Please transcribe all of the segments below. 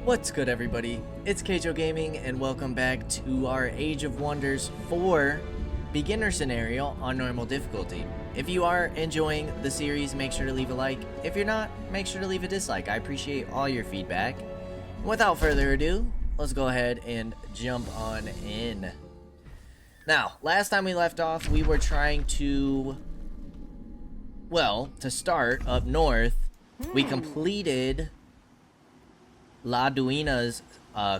What's good, everybody? It's Kaige-O Gaming, and welcome back to our Age of Wonders 4 beginner scenario on normal difficulty. If you are enjoying the series, make sure to leave a like. If you're not, make sure to leave a dislike. I appreciate all your feedback. Without further ado, let's go ahead and jump on in. Now, last time we left off, we were trying to, well, to start up north, we completed La Duina's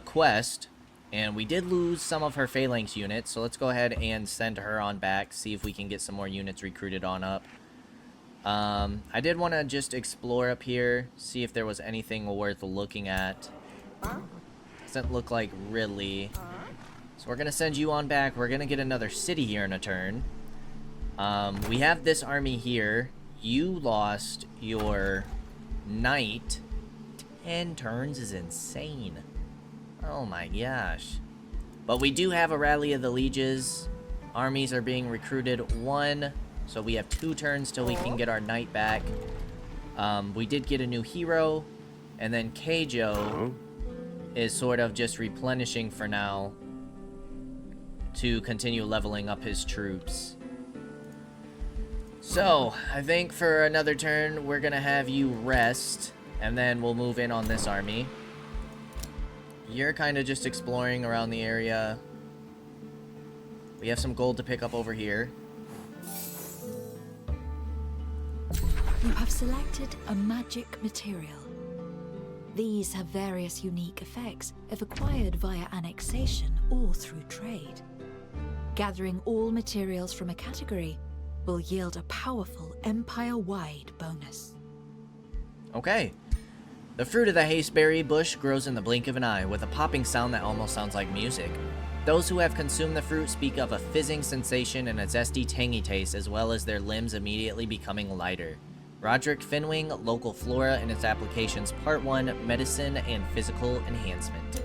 quest, and we did lose some of her phalanx units, so let's go ahead and send her on back, see if we can get some more units recruited on up. I did want to just explore up here, see if there was anything worth looking at. Doesn't look like really. So we're going to send you on back. We're going to get another city here in a turn. We have this army here. You lost your knight. 10 turns is insane. Oh my gosh. But we do have a Rally of the Lieges. Armies are being recruited 1. So we have 2 turns till we can get our knight back. We did get a new hero. And then Kaige-O is sort of just replenishing for now to continue leveling up his troops. So, I think for another turn, we're gonna have you rest. And then we'll move in on this army. You're kind of just exploring around the area. We have some gold to pick up over here. You have selected a magic material. These have various unique effects if acquired via annexation or through trade. Gathering all materials from a category will yield a powerful empire-wide bonus. Okay. The fruit of the hasteberry bush grows in the blink of an eye, with a popping sound that almost sounds like music. Those who have consumed the fruit speak of a fizzing sensation and a zesty, tangy taste, as well as their limbs immediately becoming lighter. Roderick Finwing, Local Flora and its Applications, Part 1, Medicine and Physical Enhancement.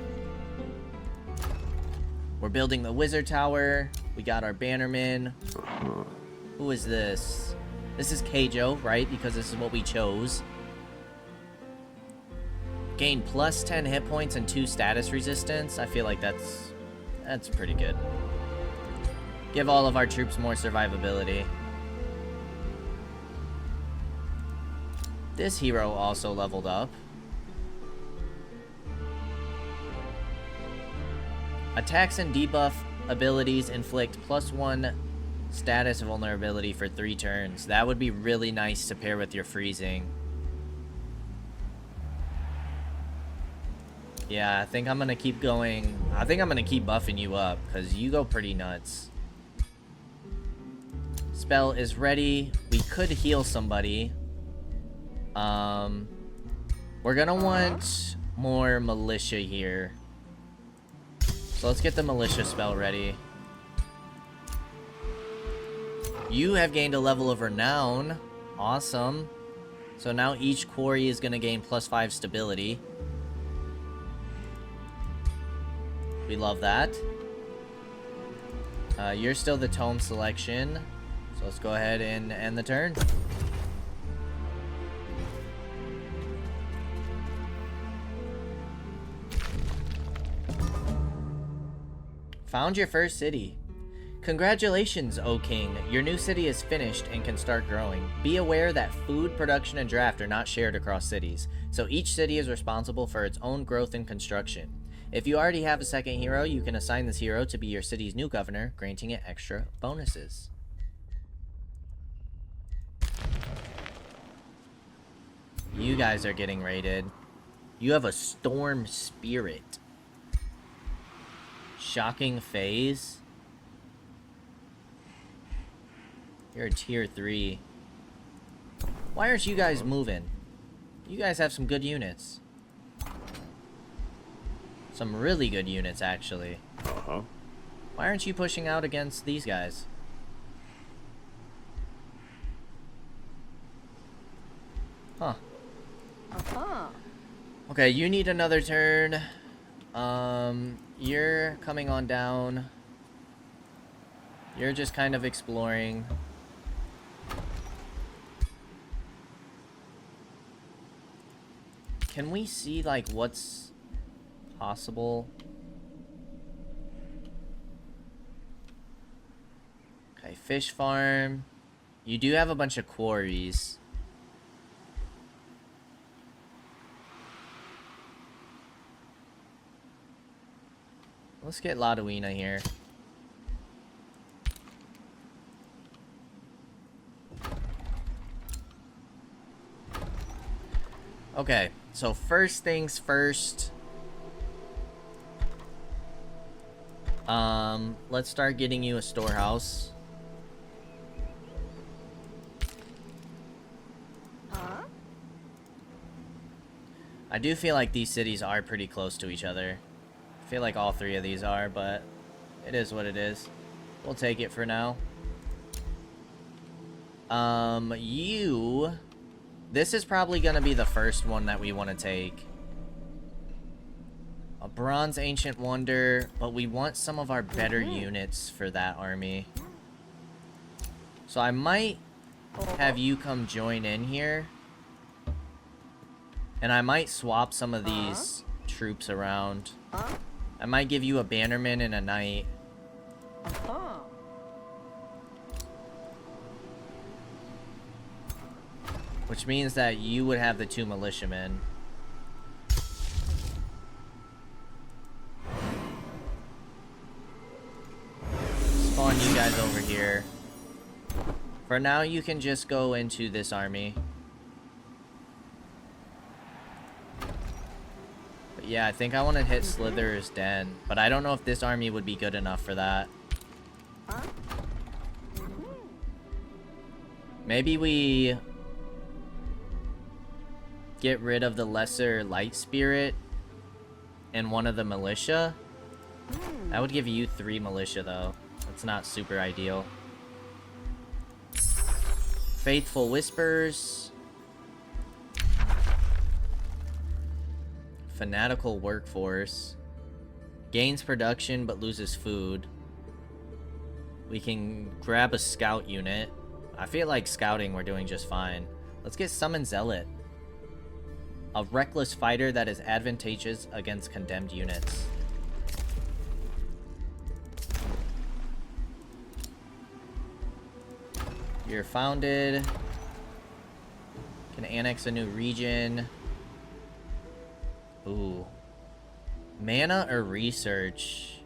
We're building the Wizard Tower. We got our Bannerman. Who is this? This is Kaige-O, right? Because this is what we chose. Gain plus 10 hit points and 2 status resistance. I feel like that's pretty good. Give all of our troops more survivability. This hero also leveled up. Attacks and debuff abilities inflict plus 1 status vulnerability for 3 turns. That would be really nice to pair with your freezing. Yeah, I think I'm gonna keep going. I think I'm gonna keep buffing you up, because you go pretty nuts. Spell is ready. We could heal somebody. We're gonna want more militia here. So let's get the militia spell ready. You have gained a level of renown. Awesome. So now each quarry is gonna gain plus 5 stability. We love that. You're still the tome selection. So let's go ahead and end the turn. Found your first city. Congratulations, O King. Your new city is finished and can start growing. Be aware that food, production, and draft are not shared across cities, so each city is responsible for its own growth and construction. If you already have a second hero, you can assign this hero to be your city's new governor, granting it extra bonuses. You guys are getting raided. You have a Storm Spirit. Shocking Phase. You're a tier 3. Why aren't you guys moving? You guys have some good units. Some really good units, actually. Why aren't you pushing out against these guys? Huh. Okay, you need another turn. You're coming on down. You're just kind of exploring. Can we see, like, what's possible. Okay, fish farm. You do have a bunch of quarries. Let's get Ladouina here. Okay, so first things first. Let's start getting you a storehouse. I do feel like these cities are pretty close to each other. I feel like all three of these are, but it is what it is. We'll take it for now. This is probably gonna be the first one that we want to take. A Bronze Ancient Wonder, but we want some of our better units for that army. So I might have you come join in here. And I might swap some of these troops around. I might give you a bannerman and a knight. Which means that you would have the 2 militiamen. Spawn you guys over here. For now, you can just go into this army. But yeah, I think I want to hit Slither's Den. But I don't know if this army would be good enough for that. Maybe we get rid of the lesser light spirit and one of the militia. That would give you 3 militia though. That's not super ideal. Faithful Whispers. Fanatical Workforce. Gains production but loses food. We can grab a scout unit. I feel like scouting we're doing just fine. Let's get Summon Zealot. A reckless fighter that is advantageous against condemned units. You're founded. Can annex a new region. Ooh. Mana or research?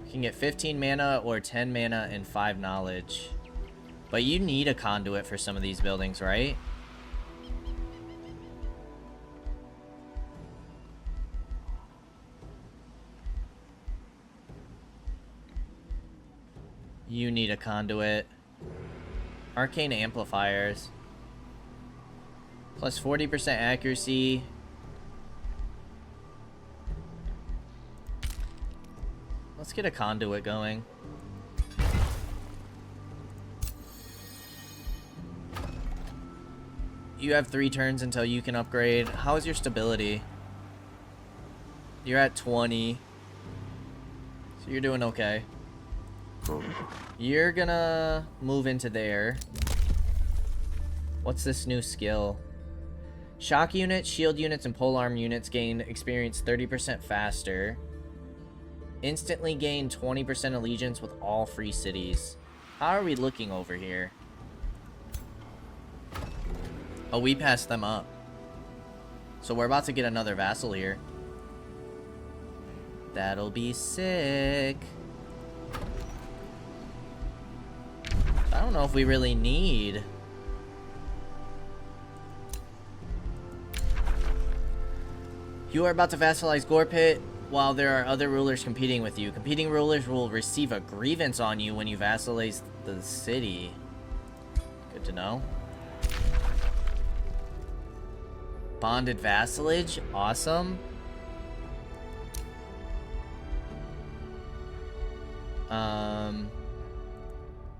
You can get 15 mana or 10 mana and 5 knowledge. But you need a conduit for some of these buildings, right? You need a conduit. Arcane amplifiers. Plus 40% accuracy. Let's get a conduit going. You have 3 turns until you can upgrade. How is your stability? You're at 20. So you're doing okay. You're gonna move into there. What's this new skill? Shock units, shield units, and polearm units gain experience 30% faster. Instantly gain 20% allegiance with all free cities. How are we looking over here? Oh, we passed them up. So we're about to get another vassal here. That'll be sick. I don't know if we really need. You are about to vassalize Gorpit while there are other rulers competing with you. Competing rulers will receive a grievance on you when you vassalize the city. Good to know. Bonded vassalage, awesome.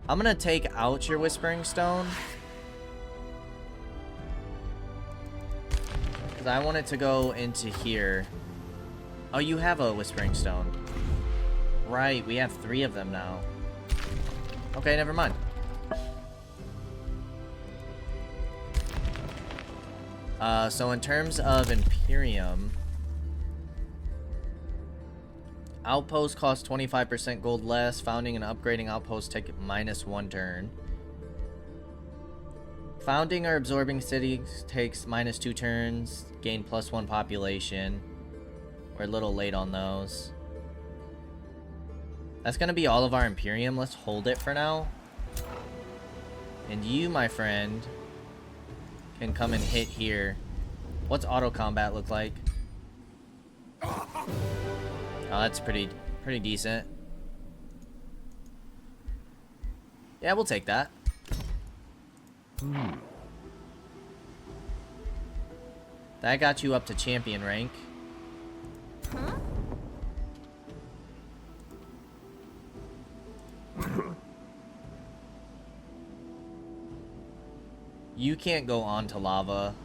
I'm gonna take out your Whispering Stone. Because I want it to go into here. Oh, you have a Whispering Stone. Right, we have 3 of them now. Okay, never mind. So in terms of Imperium, outpost costs 25% gold less. Founding and upgrading outposts take -1 turn. Founding or absorbing cities takes -2 turns. Gain +1 population. We're a little late on those. That's gonna be all of our Imperium. Let's hold it for now. And you, my friend, can come and hit here. What's auto combat look like? Oh, that's pretty decent. Yeah, we'll take that. That got you up to champion rank. Huh? You can't go on to lava.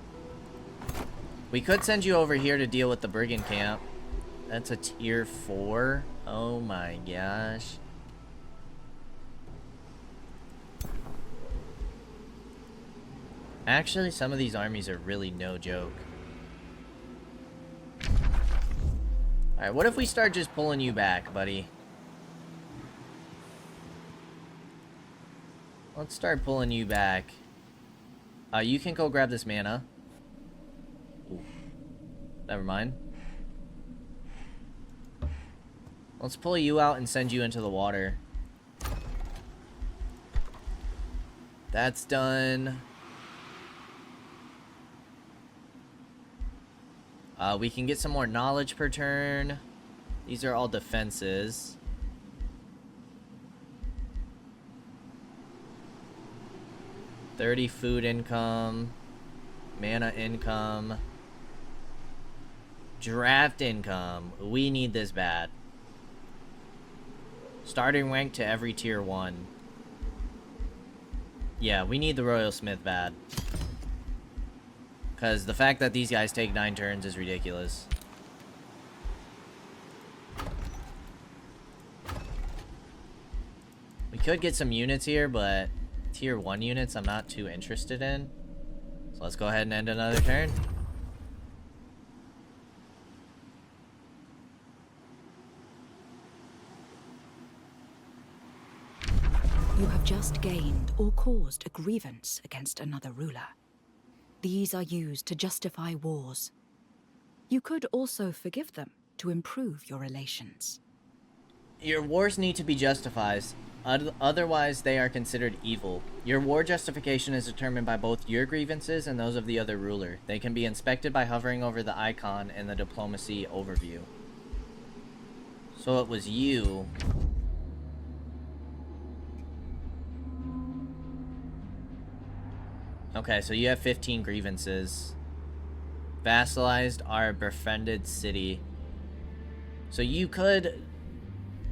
We could send you over here to deal with the brigand camp. That's a tier 4. Oh my gosh. Actually, some of these armies are really no joke. Alright, what if we start just pulling you back, buddy? Let's start pulling you back. You can go grab this mana. Ooh. Never mind. Let's pull you out and send you into the water. That's done. We can get some more knowledge per turn. These are all defenses. $30 food income, mana income, draft income. We need this bad. Starting rank to every tier 1. Yeah, we need the Royal Smith bad. Because the fact that these guys take 9 turns is ridiculous. We could get some units here, but tier 1 units I'm not too interested in. So let's go ahead and end another turn. You have just gained or caused a grievance against another ruler. These are used to justify wars. You could also forgive them to improve your relations. Your wars need to be justified. Otherwise, they are considered evil. Your war justification is determined by both your grievances and those of the other ruler. They can be inspected by hovering over the icon in the diplomacy overview. So it was you. Okay, so you have 15 grievances. Vassalized our befriended city. So you could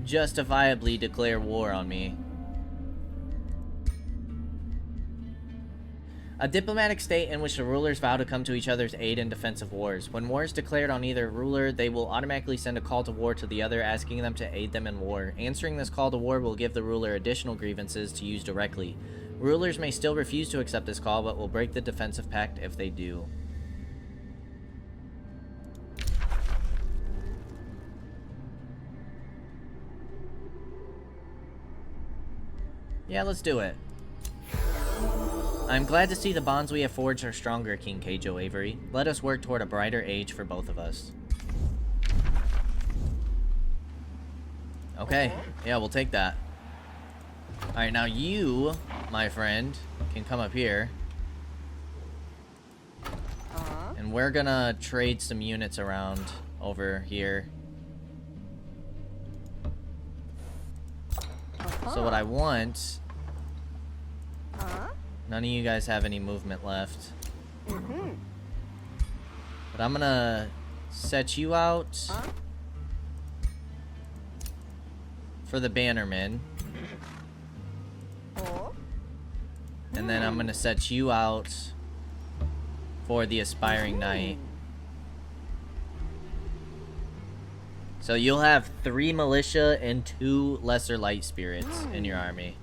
justifiably declare war on me. A diplomatic state in which the rulers vow to come to each other's aid in defensive wars. When war is declared on either ruler, they will automatically send a call to war to the other, asking them to aid them in war. Answering this call to war will give the ruler additional grievances to use directly. Rulers may still refuse to accept this call, but will break the defensive pact if they do. Yeah, let's do it. I'm glad to see the bonds we have forged are stronger, King Kaige-O Avery. Let us work toward a brighter age for both of us. Okay, yeah, we'll take that. Alright, now you, my friend, can come up here. And we're gonna trade some units around over here. So what I want... None of you guys have any movement left. But I'm gonna set you out for the bannermen. And then I'm gonna set you out for the aspiring knight. So you'll have 3 militia and 2 lesser light spirits in your army.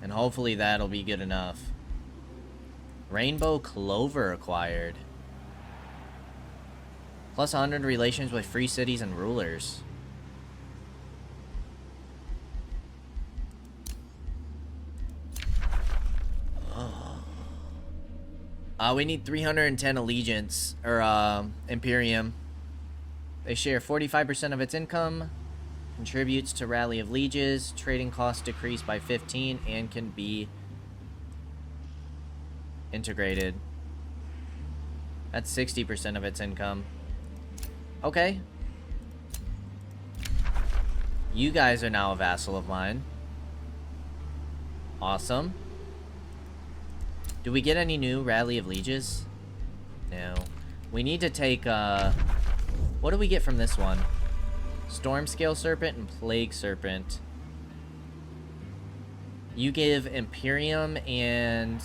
And hopefully that'll be good enough. Rainbow Clover acquired. Plus 100 relations with free cities and rulers. We need 310 allegiance, or Imperium. They share 45% of its income, contributes to Rally of Lieges, trading costs decrease by 15, and can be integrated. That's 60% of its income. Okay. You guys are now a vassal of mine. Awesome. Do we get any new Rally of Lieges? No. We need to take, what do we get from this one? Storm Scale Serpent and Plague Serpent. You give Imperium and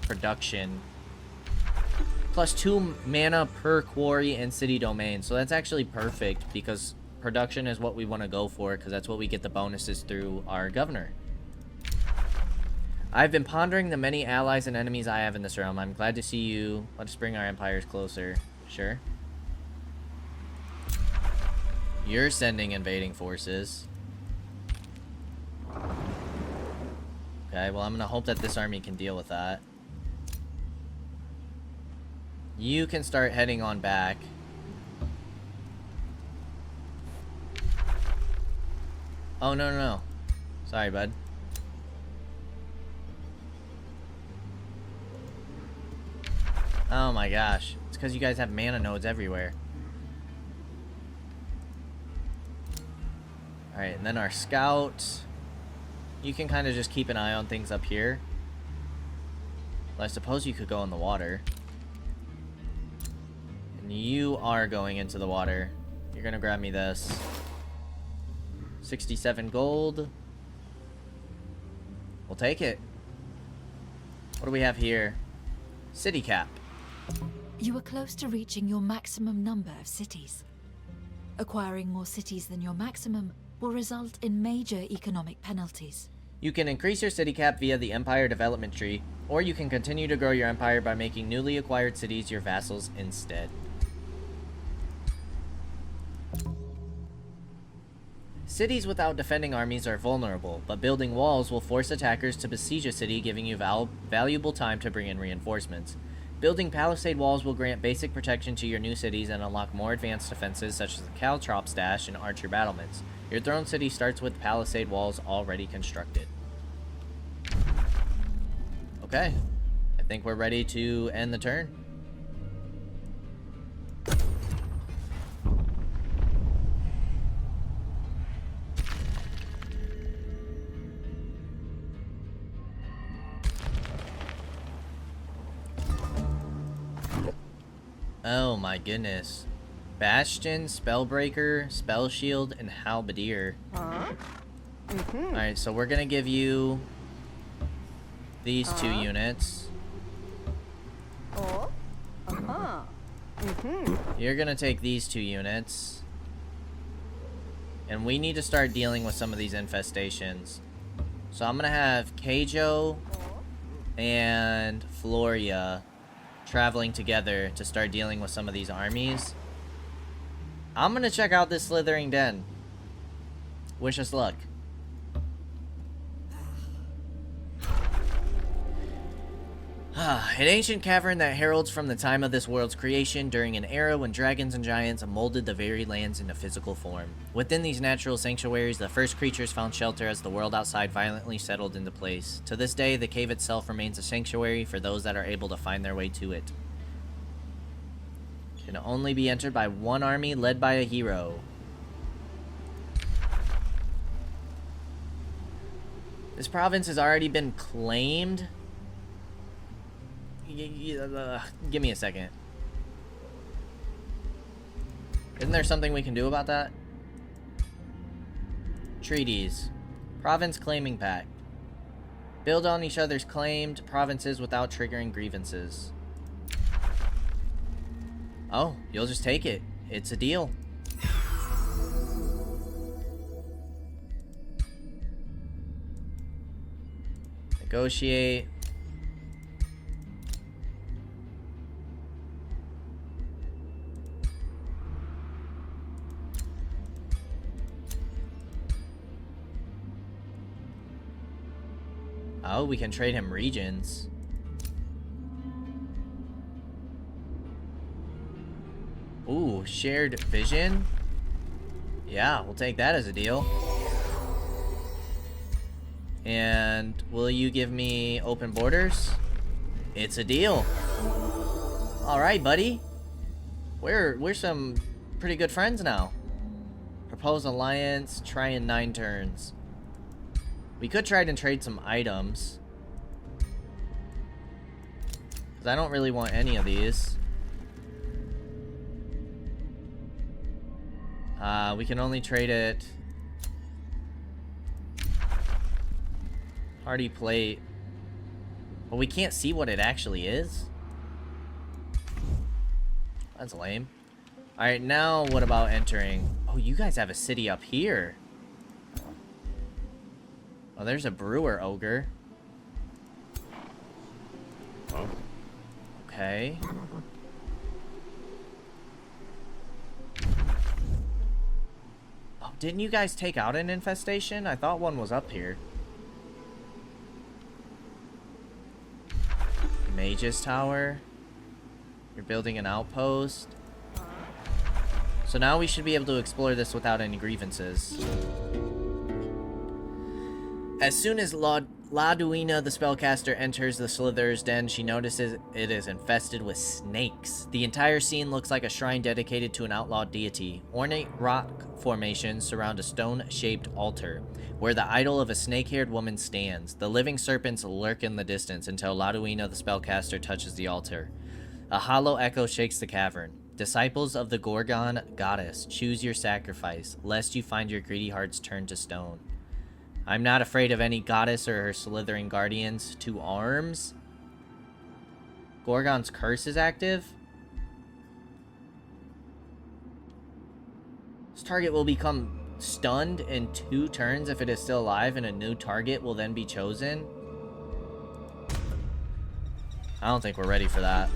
production. Plus 2 mana per quarry and city domain. So that's actually perfect because production is what we want to go for because that's what we get the bonuses through our governor. I've been pondering the many allies and enemies I have in this realm. I'm glad to see you. Let us bring our empires closer. Sure. You're sending invading forces. Okay, well, I'm gonna hope that this army can deal with that. You can start heading on back. Oh, no, no, no. Sorry, bud. Oh my gosh. It's because you guys have mana nodes everywhere. Alright, and then our scout. You can kind of just keep an eye on things up here. Well, I suppose you could go in the water. And you are going into the water. You're gonna grab me this. 67 gold. We'll take it. What do we have here? City cap. You are close to reaching your maximum number of cities. Acquiring more cities than your maximum will result in major economic penalties. You can increase your city cap via the Empire Development Tree, or you can continue to grow your empire by making newly acquired cities your vassals instead. Cities without defending armies are vulnerable, but building walls will force attackers to besiege a city, giving you valuable time to bring in reinforcements. Building palisade walls will grant basic protection to your new cities and unlock more advanced defenses such as the Caltrops Dash and Archer Battlements. Your throne city starts with palisade walls already constructed. Okay, I think we're ready to end the turn. Oh my goodness. Bastion, Spellbreaker, Spell Shield, and Halberdier. Alright, so we're gonna give you these 2 units. You're gonna take these 2 units. And we need to start dealing with some of these infestations. So I'm gonna have Kaige-O and Floria traveling together to start dealing with some of these armies. I'm gonna check out this Slithering Den. Wish us luck. An ancient cavern that heralds from the time of this world's creation during an era when dragons and giants molded the very lands into physical form. Within these natural sanctuaries, the first creatures found shelter as the world outside violently settled into place. To this day, the cave itself remains a sanctuary for those that are able to find their way to it. Can only be entered by one army led by a hero. This province has already been claimed. Give me a second. Isn't there something we can do about that? Treaties. Province claiming pact. Build on each other's claimed provinces without triggering grievances. Oh, you'll just take it. It's a deal. Negotiate. Oh, we can trade him regions. Ooh, shared vision? Yeah, we'll take that as a deal. And will you give me open borders? It's a deal. Alright, buddy. We're some pretty good friends now. Propose alliance, try in 9 turns. We could try to trade some items. Because I don't really want any of these. We can only trade it. Hardy plate. But we can't see what it actually is. That's lame. Alright, now what about entering? Oh, you guys have a city up here. Oh, there's a brewer ogre. Oh. Okay. Oh, didn't you guys take out an infestation? I thought one was up here. Mage's Tower. You're building an outpost. So now we should be able to explore this without any grievances. As soon as Laduina the spellcaster enters the Slither's den, she notices it is infested with snakes. The entire scene looks like a shrine dedicated to an outlawed deity. Ornate rock formations surround a stone-shaped altar, where the idol of a snake-haired woman stands. The living serpents lurk in the distance until Laduina the spellcaster touches the altar. A hollow echo shakes the cavern. Disciples of the Gorgon goddess, choose your sacrifice, lest you find your greedy hearts turned to stone. I'm not afraid of any goddess or her slithering guardians. To arms. Gorgon's curse is active. This target will become stunned in 2 turns if it is still alive, and a new target will then be chosen. I don't think we're ready for that.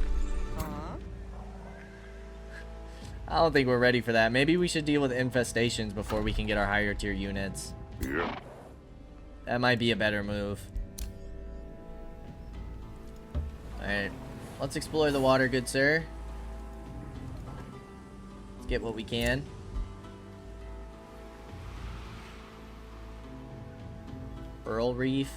I don't think we're ready for that. Maybe we should deal with infestations before we can get our higher tier units. Yeah. That might be a better move. Alright. Let's explore the water, good sir. Let's get what we can. Pearl Reef.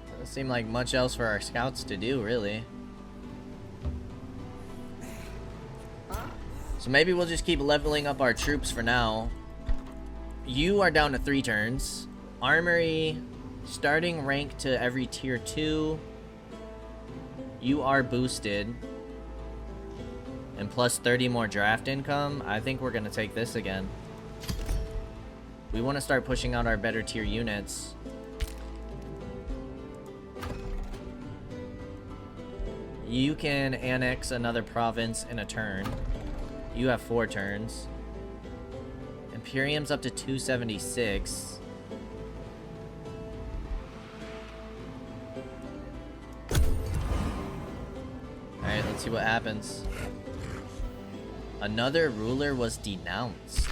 Doesn't seem like much else for our scouts to do, really. So maybe we'll just keep leveling up our troops for now. You are down to 3 turns. Armory, starting rank to every tier 2. You are boosted. And plus 30 more draft income. I think we're going to take this again. We want to start pushing out our better tier units. You can annex another province in a turn. You have 4 turns. Imperium's up to 276. Alright, let's see what happens. Another ruler was denounced.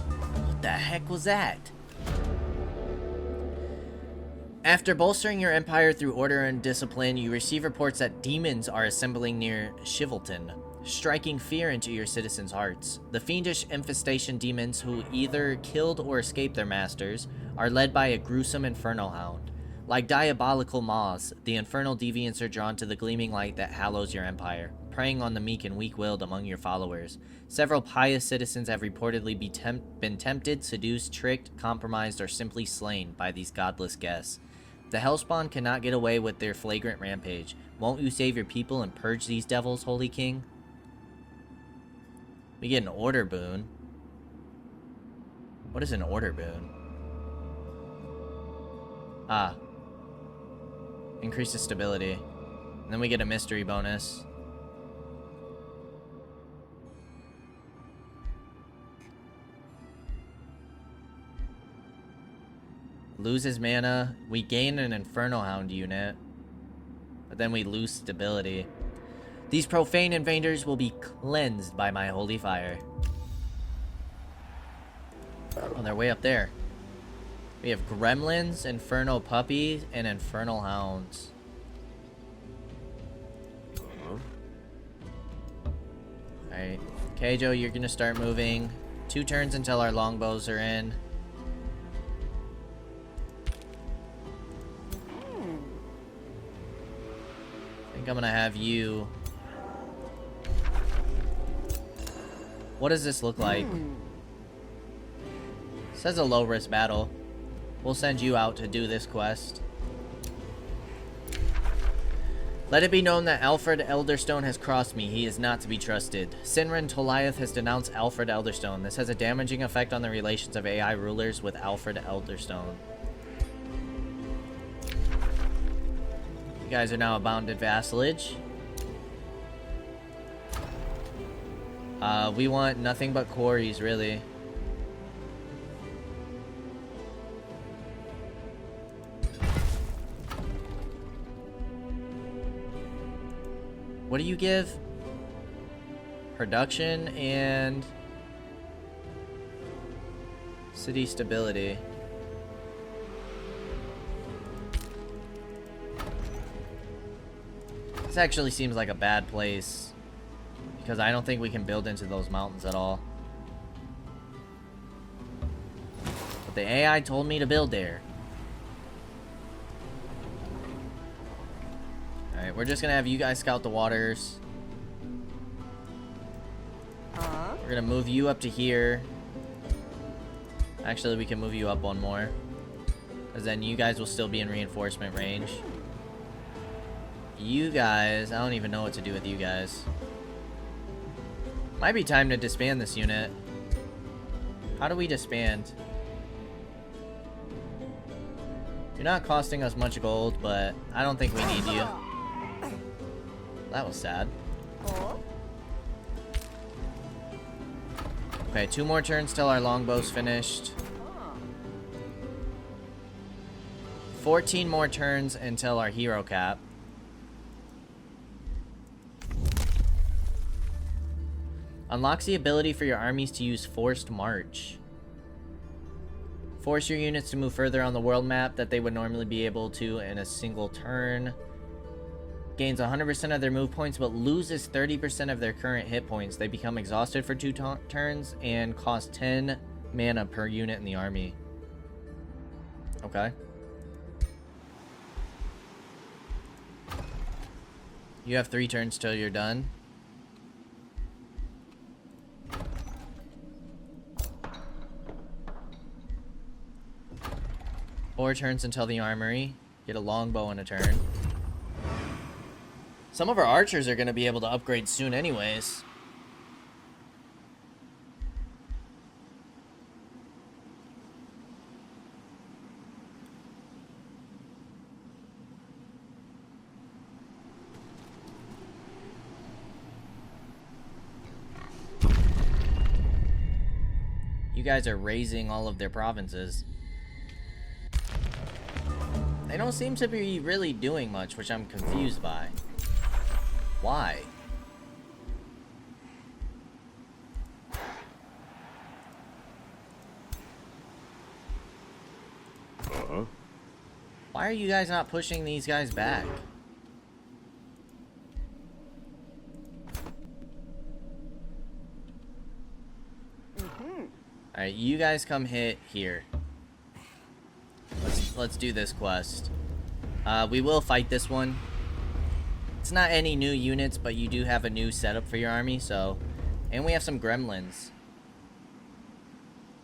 What the heck was that? After bolstering your empire through order and discipline, you receive reports that demons are assembling near Shivelton, striking fear into your citizens' hearts. The fiendish infestation demons, who either killed or escaped their masters, are led by a gruesome infernal hound. Like diabolical moths, the infernal deviants are drawn to the gleaming light that hallows your empire, preying on the meek and weak-willed among your followers. Several pious citizens have reportedly been tempted, seduced, tricked, compromised, or simply slain by these godless guests. The Hellspawn cannot get away with their flagrant rampage. Won't you save your people and purge these devils, Holy King? We get an order boon. What is an order boon? Ah. Increases stability. And then we get a mystery bonus. Loses mana. We gain an Inferno Hound unit. But then we lose stability. These profane invaders will be cleansed by my holy fire. Oh, they're way up there. We have Gremlins, Inferno Puppies, and Infernal Hounds. Alright. Kaige-O, you're gonna start moving. 2 turns until our longbows are in. I think I'm gonna have you... What does this look like? It says a low-risk battle. We'll send you out to do this quest. Let it be known that Alfred Elderstone has crossed me. He is not to be trusted. Sinrin Toliath has denounced Alfred Elderstone. This has a damaging effect on the relations of AI rulers with Alfred Elderstone. You guys are now a bounded vassalage. We want nothing but quarries, really. What do you give? Production and city stability. This actually seems like a bad place because I don't think we can build into those mountains at all. But the AI told me to build there. Alright, we're just gonna have you guys scout the waters. We're gonna move you up to here. Actually, we can move you up one more. Because then you guys will still be in reinforcement range. You guys, I don't even know what to do with you guys. Might be time to disband this unit. How do we disband? You're not costing us much gold, but I don't think we need you. That was sad. Okay, 2 more turns till our longbow's finished. 14 more turns until our hero cap. Unlocks the ability for your armies to use forced march. Force your units to move further on the world map that they would normally be able to in a single turn. Gains 100% of their move points, but loses 30% of their current hit points. They become exhausted for 2 turns and cost 10 mana per unit in the army. Okay. You have 3 turns till you're done. Four turns until the armory. Get a longbow in a turn. Some of our archers are going to be able to upgrade soon anyways. You guys are raising all of their provinces. They don't seem to be really doing much, which I'm confused by. Why? Why are you guys not pushing these guys back? Alright, you guys come hit here. Let's do this quest. We will fight this one. It's not any new units, but you do have a new setup for your army, so... And we have some gremlins.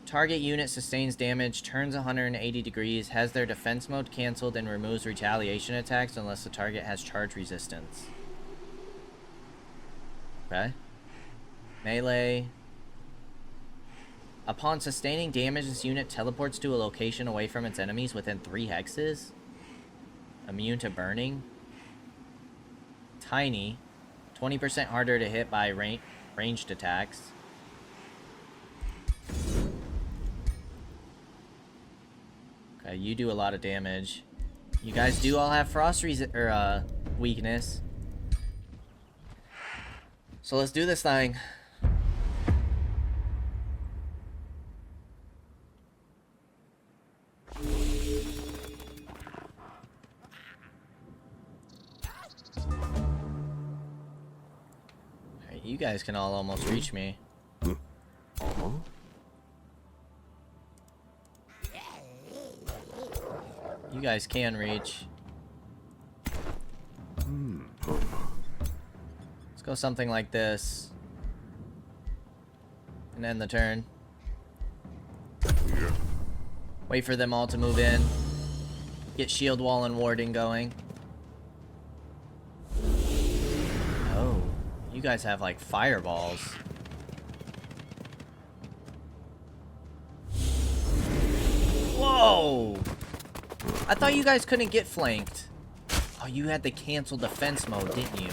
Target unit sustains damage, turns 180 degrees, has their defense mode cancelled, and removes retaliation attacks unless the target has charge resistance. Okay. Melee. Upon sustaining damage, this unit teleports to a location away from its enemies within 3 hexes. Immune to burning. tiny. 20% harder to hit by ranged attacks. Okay, you do a lot of damage. You guys do all have frost weakness. So let's do this thing. Alright, you guys can all almost reach me. You guys can reach. Let's go something like this. And end the turn. Wait for them all to move in. Get shield wall and warding going. Oh, you guys have like fireballs. Whoa! I thought you guys couldn't get flanked. Oh, you had the cancel defense mode, didn't you?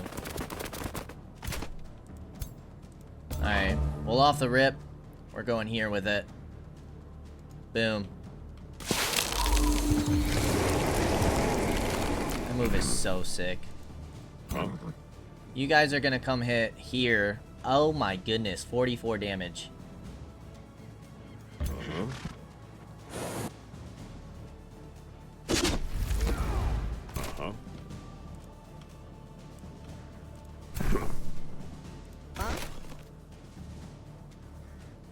Alright, well, off the rip, we're going here with it. Boom. That move is so sick. You guys are gonna come hit here. Oh my goodness, 44 damage.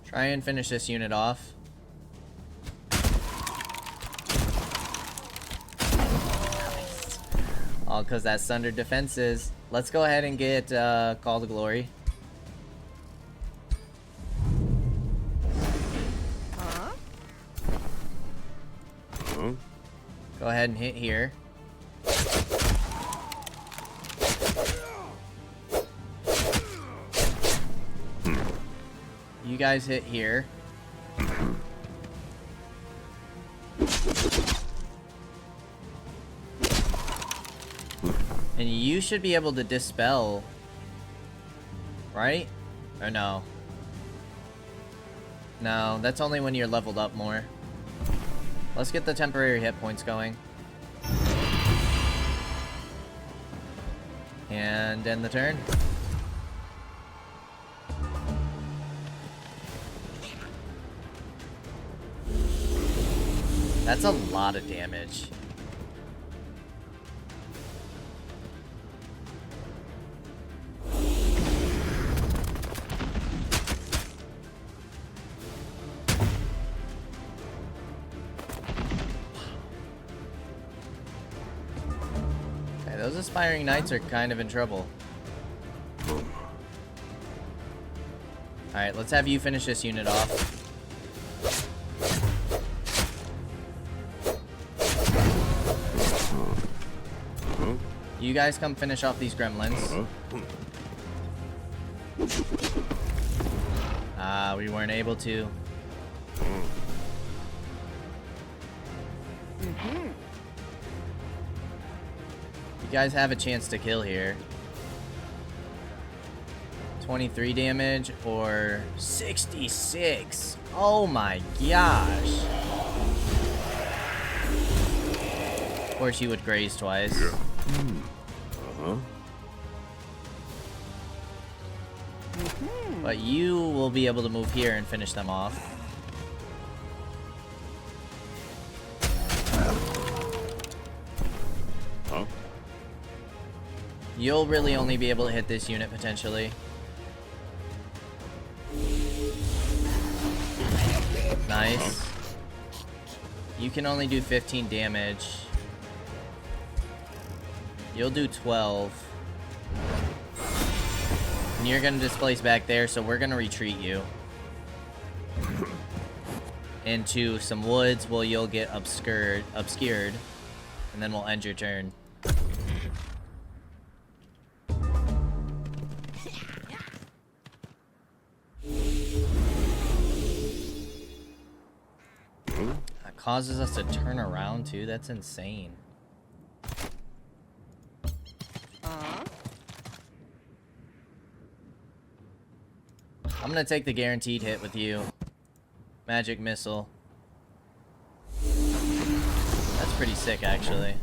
Try and finish this unit off. Nice. All because that's Thunder defenses. Let's go ahead and get Call to Glory. Go ahead and hit here. You guys hit here. And you should be able to dispel, right? Or no? No, that's only when you're leveled up more. Let's get the temporary hit points going. And end the turn. That's a lot of damage. Okay, those Aspiring Knights are kind of in trouble. Alright, let's have you finish this unit off. You guys come finish off these gremlins. We weren't able to. You guys have a chance to kill here. 23 damage or 66. Oh my gosh. Of course you would graze twice. But you will be able to move here and finish them off. You'll really only be able to hit this unit potentially. Nice. You can only do 15 damage. You'll do 12. And you're gonna displace back there, so we're gonna retreat you into some woods where you'll get obscured, and then we'll end your turn. That causes us to turn around too. That's insane. I'm gonna take the guaranteed hit with you. Magic missile. That's pretty sick, actually.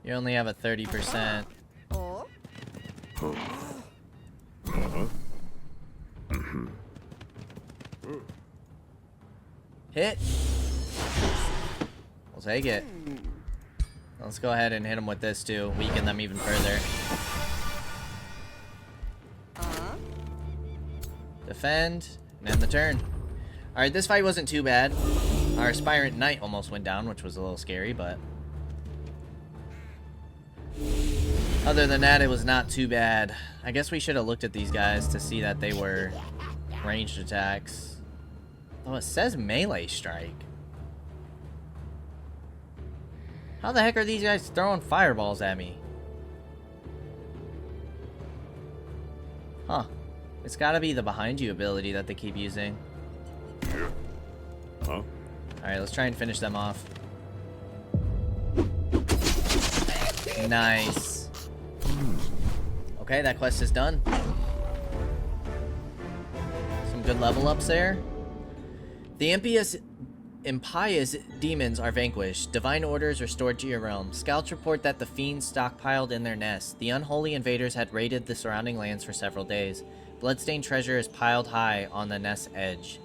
You only have a 30%. Hit. We'll take it. Let's go ahead and hit them with this too. Weaken them even further. Defend. And end the turn. Alright, this fight wasn't too bad. Our Aspirant Knight almost went down, which was a little scary, but... other than that, it was not too bad. I guess we should have looked at these guys to see that they were ranged attacks. Oh, it says melee strike. How the heck are these guys throwing fireballs at me? Huh. It's gotta be the behind you ability that they keep using. Huh? Alright, let's try and finish them off. Nice. Okay, that quest is done. Some good level ups there. The impious demons are vanquished. Divine orders restored to your realm. Scouts report that the fiends stockpiled in their nests. The unholy invaders had raided the surrounding lands for several days. Bloodstained treasure is piled high on the nest edge.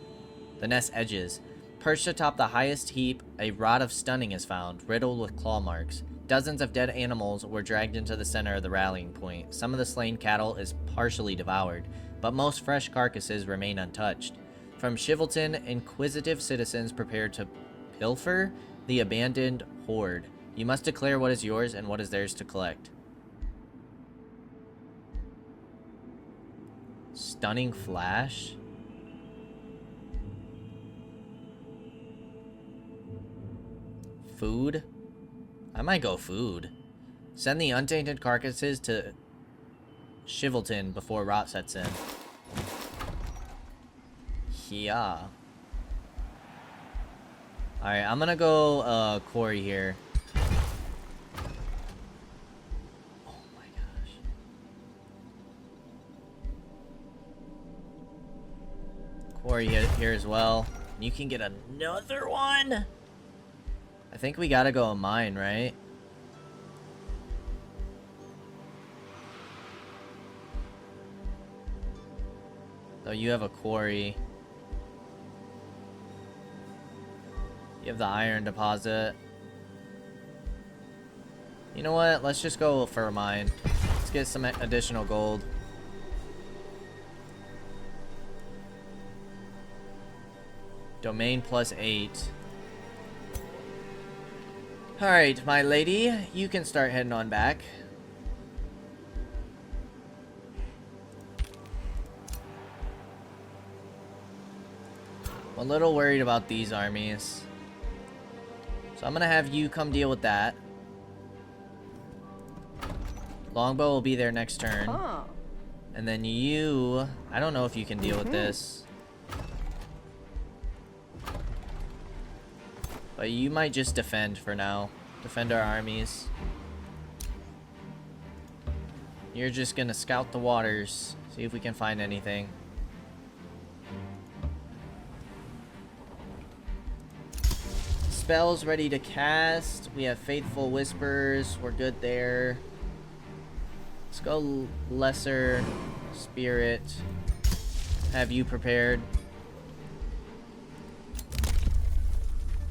The nest edges. Perched atop the highest heap, a rod of stunning is found, riddled with claw marks. Dozens of dead animals were dragged into the center of the rallying point. Some of the slain cattle is partially devoured, but most fresh carcasses remain untouched. From Shivelton, inquisitive citizens prepare to pilfer the abandoned hoard. You must declare what is yours and what is theirs to collect. Stunning flash? Food? I might go food. Send the untainted carcasses to Shivelton before rot sets in. Yeah. Alright, I'm gonna go Quarry here. Oh my gosh. Quarry here as well. You can get another one? I think we gotta go a mine, right? So you have a quarry. You have the iron deposit. You know what? Let's just go for a mine. Let's get some additional gold. Domain +8. Alright, my lady. You can start heading on back. I'm a little worried about these armies. So I'm gonna have you come deal with that. Longbow will be there next turn. Oh. And then you... I don't know if you can deal with this. But you might just defend for now. Defend our armies. You're just gonna scout the waters. See if we can find anything. Spells ready to cast. We have Faithful Whispers. We're good there. Let's go Lesser Spirit. Have you prepared?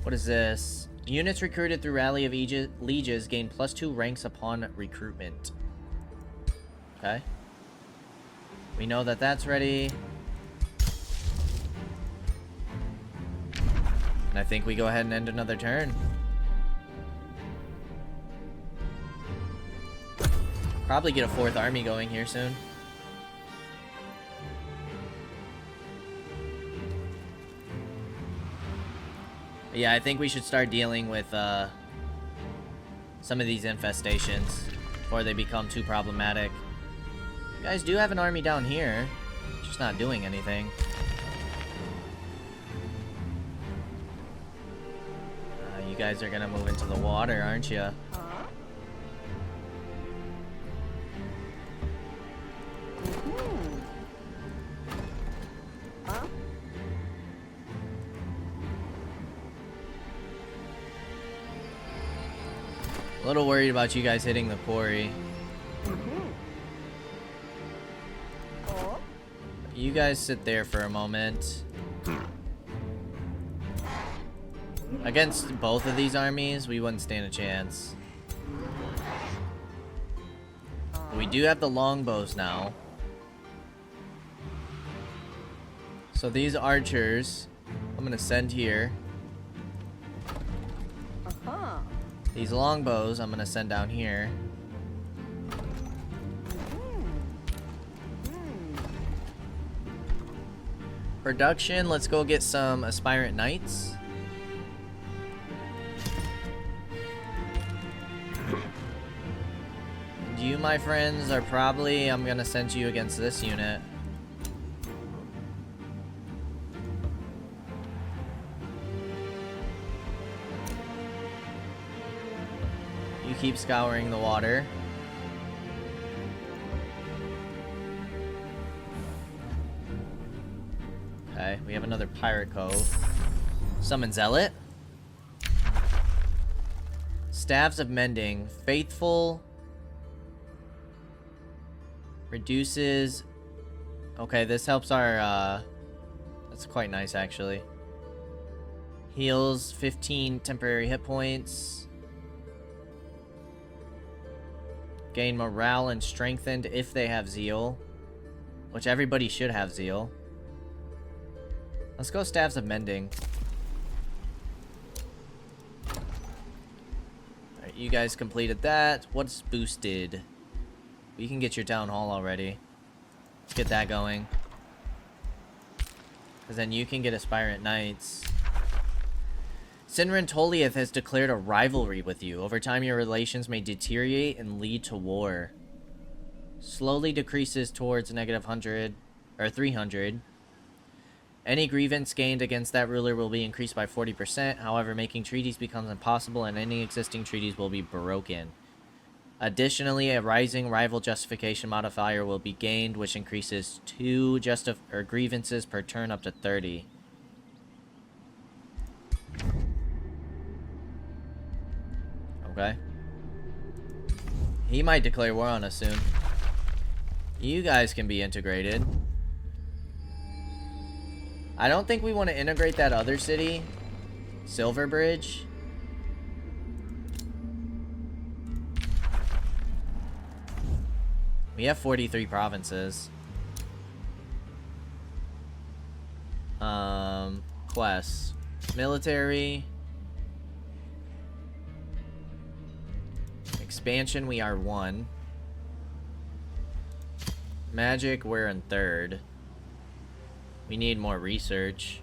What is this? Units recruited through Rally of Lieges gain +2 ranks upon recruitment. Okay. We know that that's ready. And I think we go ahead and end another turn. Probably get a 4th army going here soon. But yeah, I think we should start dealing with some of these infestations before they become too problematic. You guys do have an army down here, just not doing anything. You guys are gonna move into the water, aren't you? Huh? Huh? A little worried about you guys hitting the quarry. Oh? You guys sit there for a moment. Against both of these armies, we wouldn't stand a chance. But we do have the longbows now. So these archers, I'm gonna send here. Uh-huh. These longbows, I'm gonna send down here. Production, let's go get some aspirant knights. You, my friends, are probably, I'm gonna send you against this unit. You keep scouring the water. Okay, we have another pirate cove. Summon Zealot. Staves of Mending. Faithful. Reduces... Okay, this helps our, That's quite nice, actually. Heals 15 temporary hit points. Gain morale and strengthened if they have zeal. Which everybody should have zeal. Let's go Staves of Mending. Alright, you guys completed that. What's boosted? You can get your town hall already. Let's get that going. Because then you can get aspirant knights. Sinrin Toliath has declared a rivalry with you. Over time, your relations may deteriorate and lead to war. Slowly decreases towards negative 100 or 300. Any grievance gained against that ruler will be increased by 40%. However, making treaties becomes impossible and any existing treaties will be broken. Additionally, a rising rival justification modifier will be gained, which increases 2 grievances per turn up to 30. Okay. He might declare war on us soon. You guys can be integrated. I don't think we want to integrate that other city, Silverbridge. We have 43 provinces. Quests. Military. Expansion, we are 1. Magic, we're in 3rd. We need more research.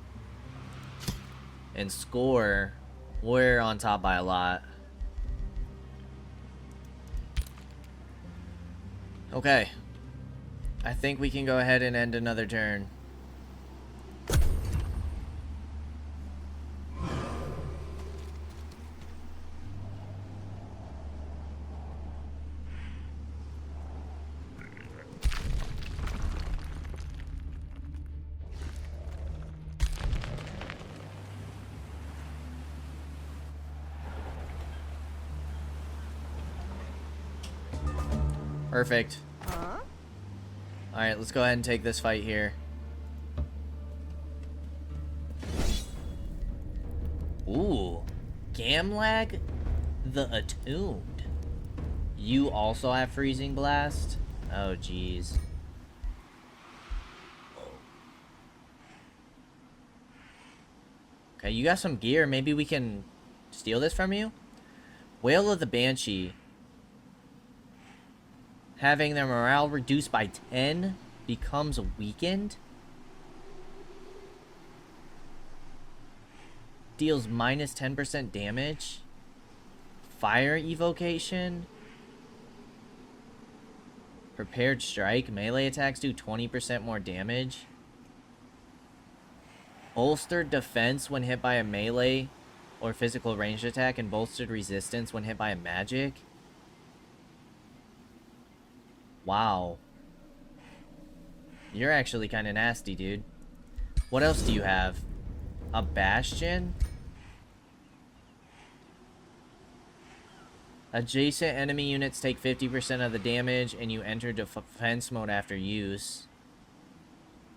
And score, we're on top by a lot. Okay. I think we can go ahead and end another turn. Perfect. Huh? Alright, let's go ahead and take this fight here. Ooh. Gamlag the Attuned. You also have Freezing Blast? Oh, jeez. Okay, you got some gear. Maybe we can steal this from you? Wail of the Banshee. Having their morale reduced by 10 becomes weakened. Deals minus 10% damage. Fire evocation. Prepared strike. Melee attacks do 20% more damage. Bolstered defense when hit by a melee or physical ranged attack and bolstered resistance when hit by a magic. Wow. You're actually kind of nasty, dude. What else do you have? A bastion? Adjacent enemy units take 50% of the damage and you enter defense mode after use.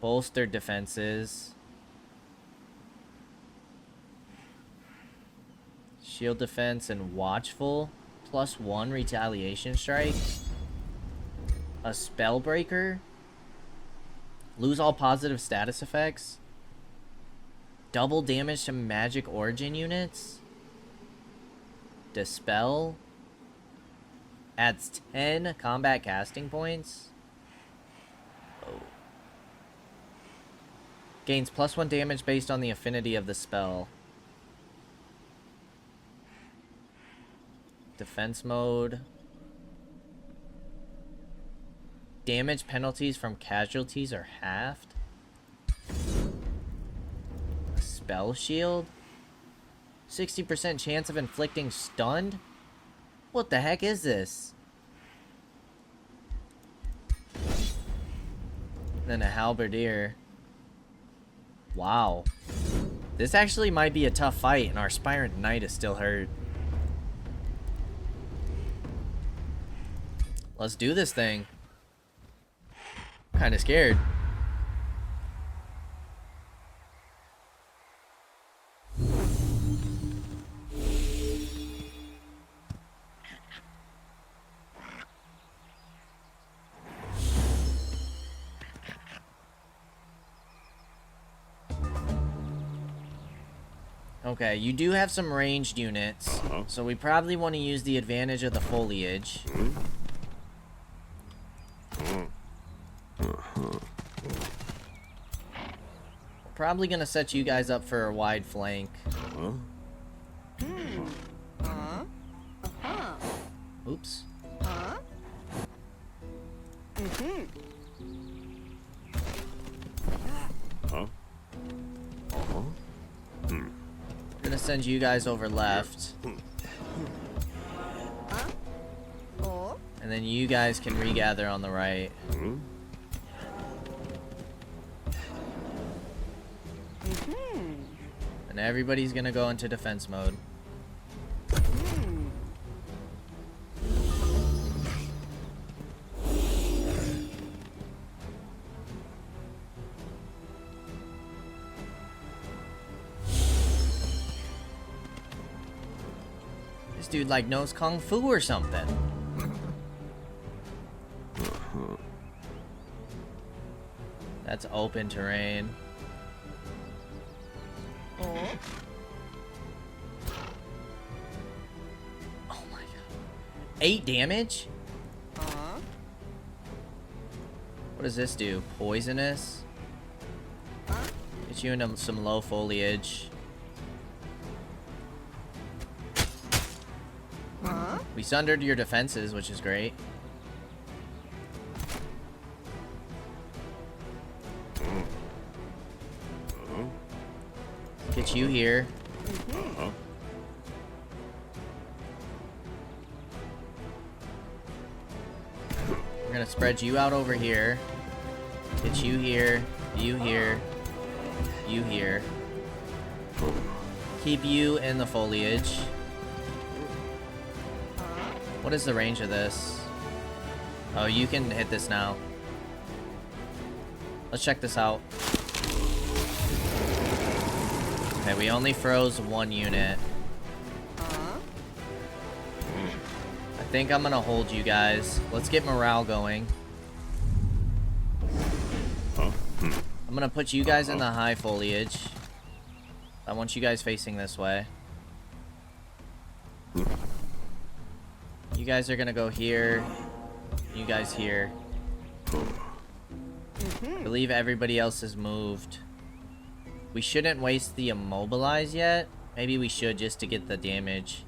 Bolstered defenses. Shield defense and watchful. +1 retaliation strike. A spellbreaker. Lose all positive status effects. Double damage to magic origin units. Dispel. Adds 10 combat casting points. Oh. Gains +1 damage based on the affinity of the spell. Defense mode. Damage penalties from casualties are halved. A spell shield. 60% chance of inflicting stunned? What the heck is this? Then a halberdier. Wow. This actually might be a tough fight, and our Spirant Knight is still hurt. Let's do this thing. Kinda scared. Okay, you do have some ranged units, so we probably want to use the advantage of the foliage. Probably gonna set you guys up for a wide flank. Oops. We're gonna send you guys over left. And then you guys can regather on the right. And everybody's gonna go into defense mode. This dude like knows Kung Fu or something. That's open terrain. Oh my god. 8 damage? What does this do? Poisonous? Get you into some low foliage. We sundered your defenses, which is great. Get you here. We're gonna spread you out over here. Get you here, you here, you here. Keep you in the foliage. What is the range of this? Oh, you can hit this now. Let's check this out. Okay, we only froze 1 unit. I think I'm gonna hold you guys. Let's get morale going. I'm gonna put you guys in the high foliage. I want you guys facing this way. You guys are gonna go here. You guys here. I believe everybody else has moved. We shouldn't waste the immobilize yet. Maybe we should, just to get the damage.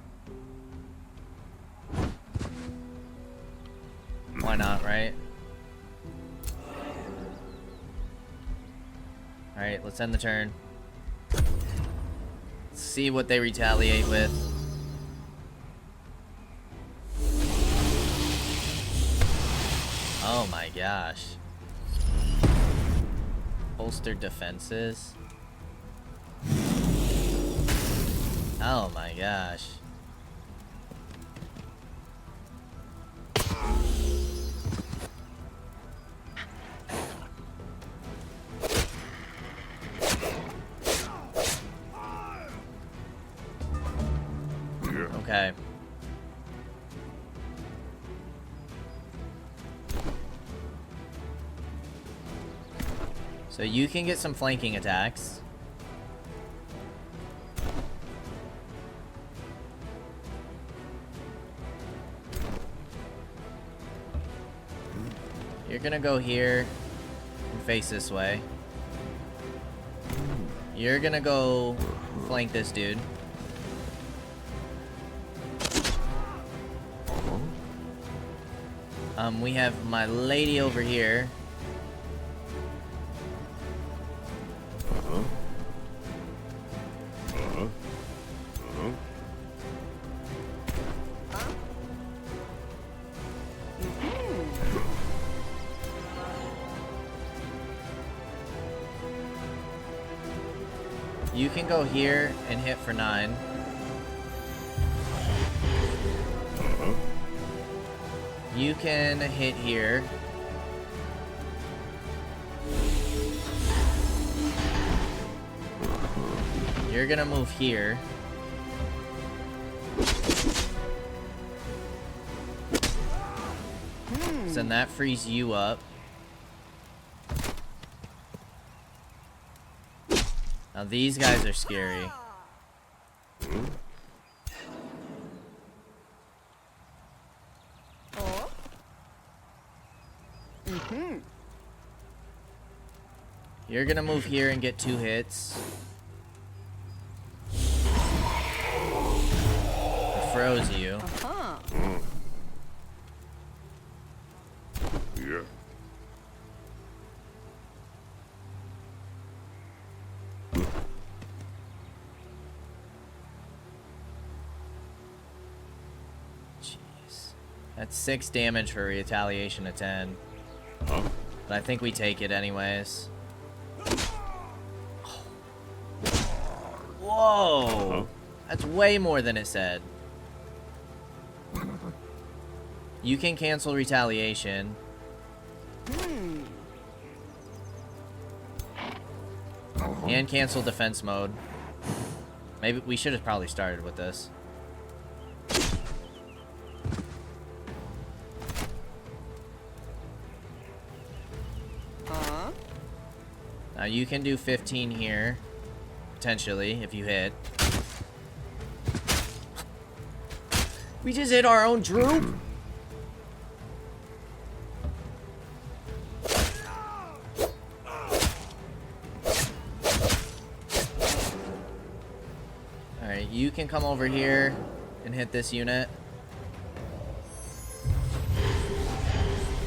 Why not, right? Alright, let's end the turn. Let's see what they retaliate with. Oh my gosh. Holstered defenses. Oh my gosh. Okay. So you can get some flanking attacks. You're gonna go here and face this way. You're gonna go flank this dude. We have my lady over here. You can go here and hit for 9. You can hit here. You're gonna move here. So then that frees you up. Now these guys are scary. You're gonna move here and get 2 hits. It froze you. Yeah. Jeez. That's 6 damage for a retaliation of 10. Huh? But I think we take it anyways. Whoa! Huh? That's way more than it said. You can cancel retaliation. And cancel defense mode. Maybe we should have probably started with this. Now you can do 15 here, potentially, if you hit. We just hit our own troop? Alright, you can come over here and hit this unit.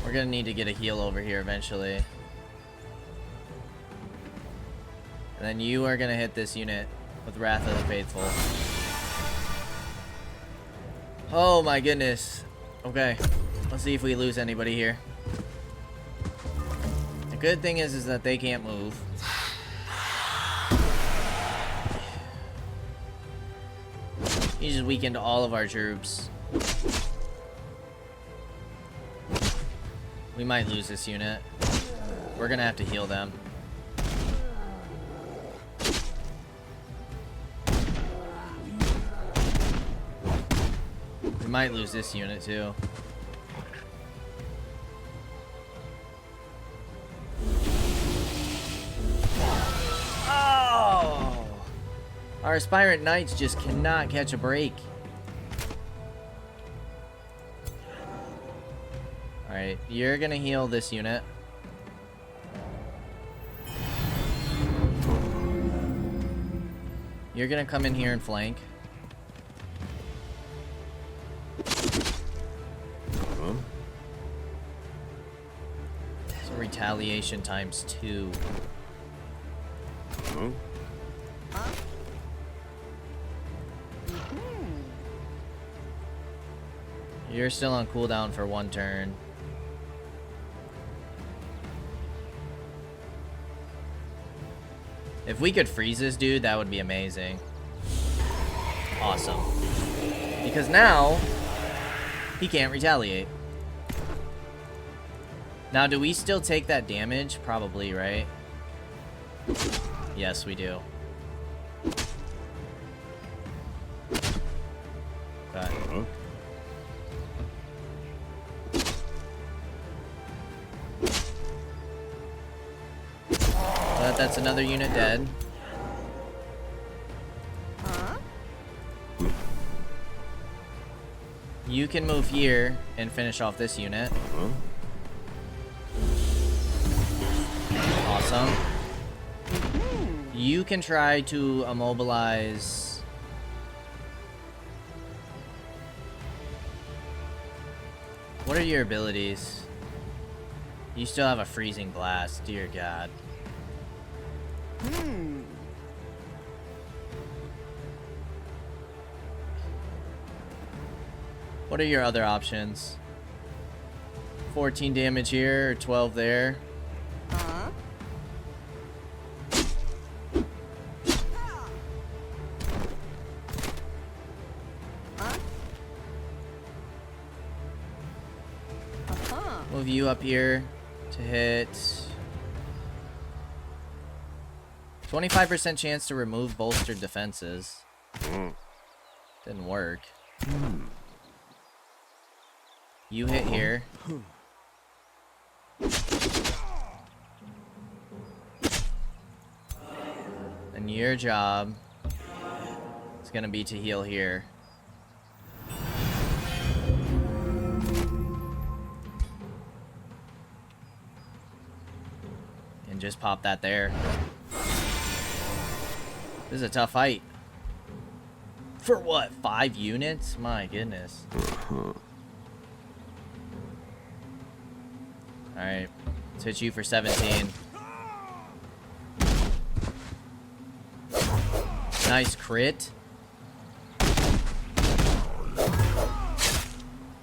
We're gonna need to get a heal over here eventually. And then you are gonna hit this unit with Wrath of the Faithful. Oh my goodness. Okay, let's see if we lose anybody here. The good thing is that they can't move. He just weakened all of our troops. We might lose this unit. We're gonna have to heal them. We might lose this unit too. Oh! Our aspirant knights just cannot catch a break. Alright, you're gonna heal this unit. You're gonna come in here and flank. So retaliation times 2. You're still on cooldown for 1 turn. If we could freeze this dude, that would be amazing. Awesome. Because now, he can't retaliate. Now, do we still take that damage? Probably, right? Yes, we do. Okay. But that's another unit dead. You can move here and finish off this unit. Awesome. You can try to immobilize. What are your abilities? You still have a freezing blast, dear God. What are your other options? 14 damage here or 12 there. Move you up here to hit. 25% chance to remove bolstered defenses. Didn't work. You hit here. And your job is gonna be to heal here. And just pop that there. This is a tough fight. For what? 5 units? My goodness. Alright. Let's hit you for 17. Nice crit.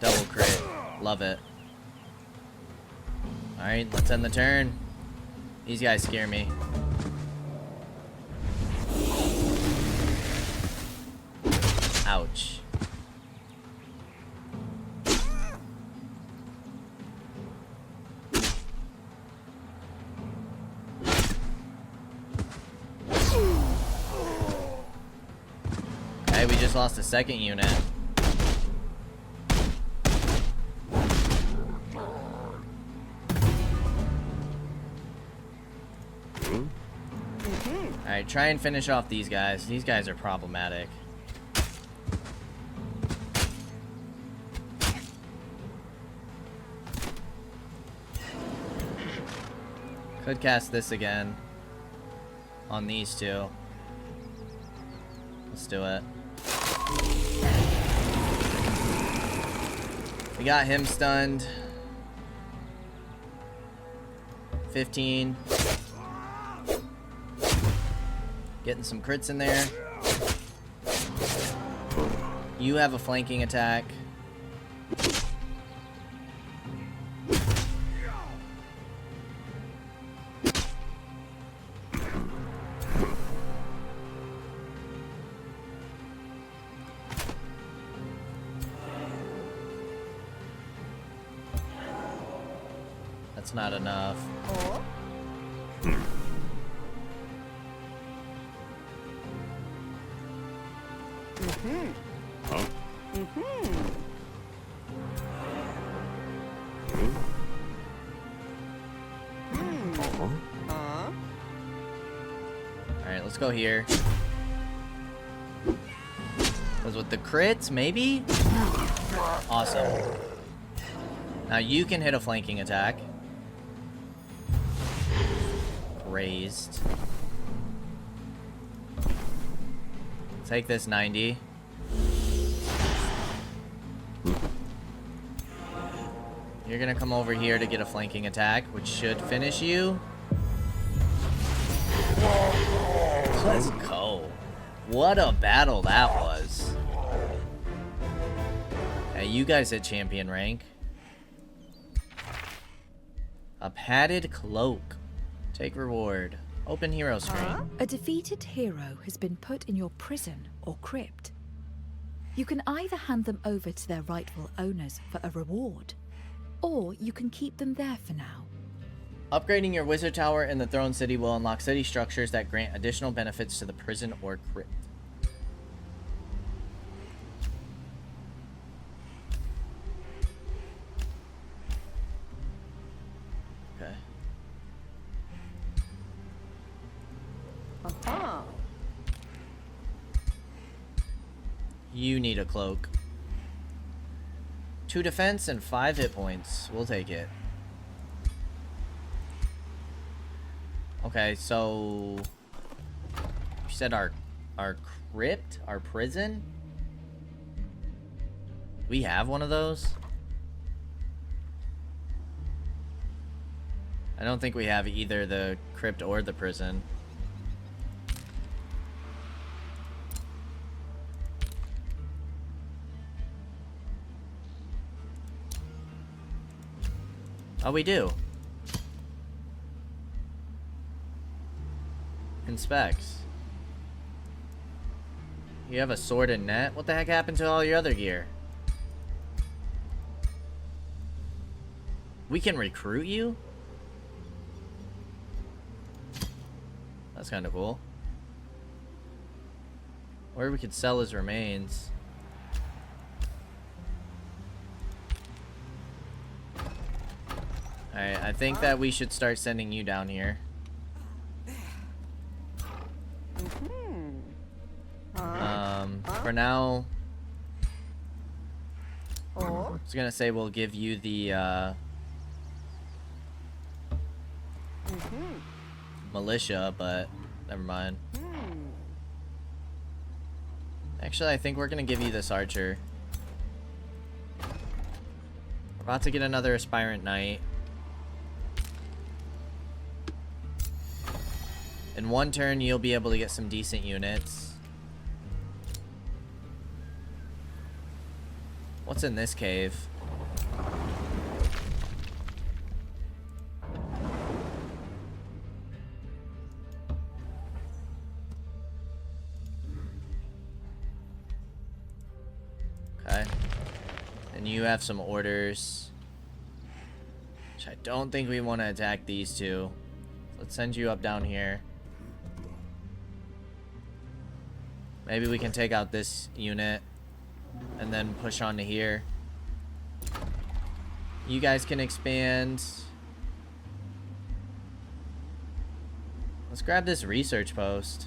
Double crit. Love it. Alright, let's end the turn. These guys scare me. Ouch. Okay, we just lost a second unit. Alright, try and finish off these guys. These guys are problematic. Could cast this again on these two. Let's do it. We got him stunned. 15. Getting some crits in there. You have a flanking attack. That's not enough. Alright, let's go here. Because with the crits, maybe? Awesome. Now you can hit a flanking attack. Raised. Take this 90. You're gonna come over here to get a flanking attack, which should finish you. Let's go. What a battle that was. Okay, Okay, you guys hit champion rank. A padded cloak. Take reward. Open hero screen. A defeated hero has been put in your prison or crypt. You can either hand them over to their rightful owners for a reward, or you can keep them there for now. Upgrading your wizard tower in the throne city will unlock city structures that grant additional benefits to the prison or crypt. Okay. Uh-huh. You need a cloak. 2 defense and 5 hit points. We'll take it. Okay, so you said our crypt, our prison? We have one of those? I don't think we have either the crypt or the prison. Oh, we do. Inspects. You have a sword and net? What the heck happened to all your other gear? We can recruit you? That's kind of cool. Or we could sell his remains. Alright, I think that we should start sending you down here. For now, I was gonna say we'll give you the militia, but never mind. Actually, I think we're gonna give you this archer. We're about to get another aspirant knight. In one turn, you'll be able to get some decent units. What's in this cave? Okay. And you have some orders. Which I don't think we want to attack these two. Let's send you up down here. Maybe we can take out this unit and then push on to here. You guys can expand. Let's grab this research post.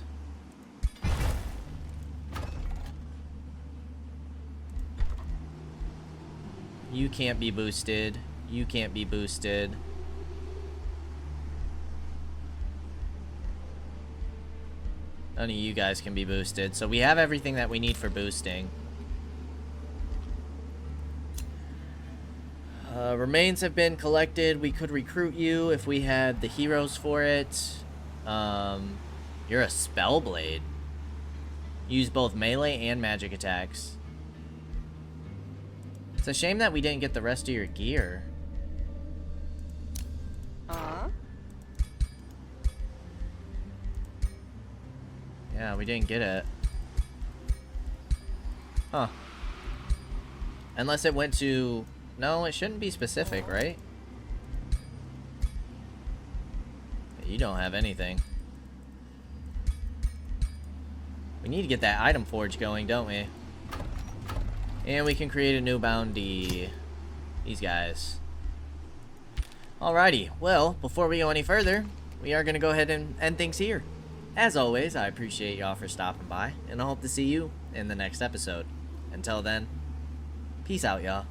You can't be boosted. You can't be boosted. None of you guys can be boosted. So we have everything that we need for boosting. Remains have been collected. We could recruit you if we had the heroes for it. You're a Spellblade. Use both melee and magic attacks. It's a shame that we didn't get the rest of your gear. Yeah, we didn't get it. Huh. Unless it went to... No, it shouldn't be specific, right? You don't have anything. We need to get that item forge going, don't we? And we can create a new bounty. These guys. Alrighty, well, before we go any further, we are going to go ahead and end things here. As always, I appreciate y'all for stopping by, and I hope to see you in the next episode. Until then, peace out, y'all.